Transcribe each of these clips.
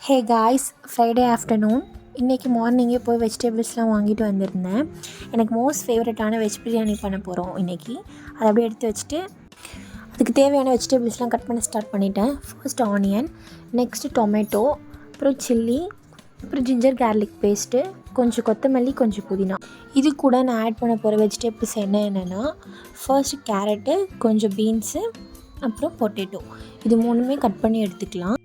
Hey guys, Friday afternoon. இன்றைக்கி மார்னிங்கே போய் வெஜிடபிள்ஸ்லாம் வாங்கிட்டு வந்திருந்தேன். எனக்கு மோஸ்ட் ஃபேவரட்டான வெஜ் பிரியாணி பண்ண போகிறோம் இன்றைக்கி. அதை அப்படியே எடுத்து வச்சுட்டு அதுக்கு தேவையான வெஜிடபிள்ஸ்லாம் கட் பண்ண ஸ்டார்ட் பண்ணிட்டேன். ஃபர்ஸ்ட் ஆனியன், நெக்ஸ்ட்டு டொமேட்டோ, அப்புறம் சில்லி, அப்புறம் ஜிஞ்சர் கார்லிக் பேஸ்ட்டு, கொஞ்சம் கொத்தமல்லி, கொஞ்சம் புதினா. இது கூட நான் ஆட் பண்ண போகிற வெஜிடபிள்ஸ் என்னென்னா ஃபர்ஸ்ட் கேரட்டு, கொஞ்சம் பீன்ஸு, அப்புறம் பொட்டேட்டோ. இது மூணுமே கட் பண்ணி எடுத்துக்கலாம்.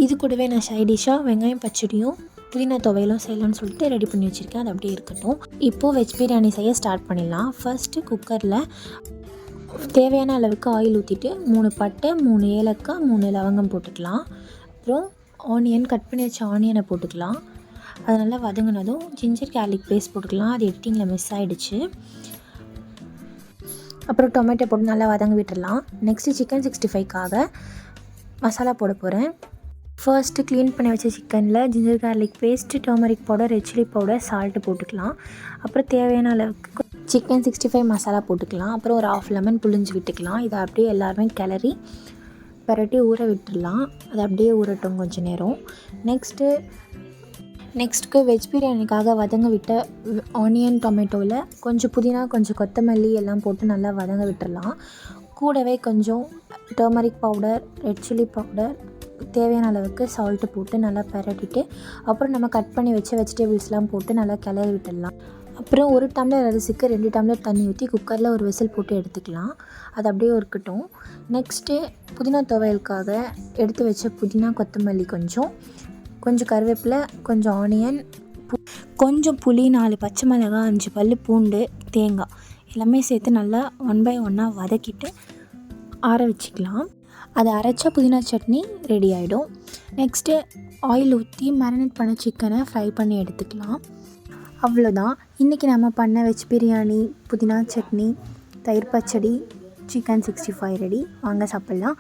இது கூடவே நான் சைடிஷாக வெங்காயம் பச்சடியும் புதினா துவையலும் செய்யலாம்னு சொல்லிட்டு ரெடி பண்ணி வச்சுருக்கேன். அது அப்படியே இருக்கட்டும். இப்போது வெஜ் பிரியாணி செய்ய ஸ்டார்ட் பண்ணிடலாம். ஃபர்ஸ்ட்டு குக்கரில் தேவையான அளவுக்கு ஆயில் ஊற்றிட்டு 3 பட்டை, 3 ஏலக்காய், 3 லவங்கம் போட்டுக்கலாம். அப்புறம் ஆனியன், கட் பண்ணி வச்ச ஆனியனை போட்டுக்கலாம். அது நல்லா வதங்கினதும் ஜிஞ்சர் கார்லிக் பேஸ்ட் போட்டுக்கலாம். அது எடிட்டிங்கில் மிஸ் ஆகிடுச்சு. அப்புறம் டொமேட்டோ போட்டு நல்லா வதங்க விட்டுடலாம். நெக்ஸ்ட்டு சிக்கன் 65க்காக மசாலா போட போகிறேன். ஃபர்ஸ்ட்டு க்ளீன் பண்ணி வச்ச சிக்கனில் ginger garlic paste, turmeric powder, red chilli powder, salt போட்டுக்கலாம். அப்புறம் தேவையான அளவுக்கு சிக்கன் 65 மசாலா போட்டுக்கலாம். அப்புறம் ஒரு ½ லெமன் புழிஞ்சு விட்டுக்கலாம். இதை அப்படியே எல்லாருமே கிளறி பரட்டி ஊற விட்டுடலாம். அது அப்படியே ஊறட்டும் கொஞ்சம் நேரம். நெக்ஸ்ட்டுக்கு வெஜ் பிரியாணிக்காக வதங்க விட்ட ஆனியன் டொமேட்டோவில் கொஞ்சம் புதினா, கொஞ்சம் கொத்தமல்லி எல்லாம் போட்டு நல்லா வதங்க விட்டுடலாம். கூடவே கொஞ்சம் turmeric powder, red chilli powder, தேவையான அளவுக்கு சால்ட்டு போட்டு நல்லா பரட்டிட்டு அப்புறம் நம்ம கட் பண்ணி வச்ச வெஜிடபிள்ஸ்லாம் போட்டு நல்லா கிளறி விட்டுடலாம். அப்புறம் 1 டம்ளர் அரிசிக்கு 2 டம்ளர் தண்ணி ஊற்றி குக்கரில் ஒரு விசில் போட்டு எடுத்துக்கலாம். அது அப்படியே இருக்கட்டும். நெக்ஸ்ட்டு புதினா துவையலுக்காக எடுத்து வச்ச புதினா, கொத்தமல்லி, கொஞ்சம் கருவேப்பிலை, கொஞ்சம் ஆனியன், கொஞ்சம் புளி, 4 பச்சை மிளகாய், 5 பல் பூண்டு, தேங்காய் எல்லாமே சேர்த்து நல்லா 1 பை 1 வதக்கிட்டு ஆற வச்சுக்கலாம். அதை அரைச்சா புதினா சட்னி ரெடி ஆகிடும். நெக்ஸ்ட்டு ஆயில் ஊற்றி மேரினேட் பண்ண சிக்கனை ஃப்ரை பண்ணி எடுத்துக்கலாம். அவ்வளோதான். இன்றைக்கி நம்ம பண்ண வெஜ் பிரியாணி, புதினா சட்னி, தயிர் பச்சடி, சிக்கன் 65 ரெடி. வாங்க சாப்பிட்லாம்.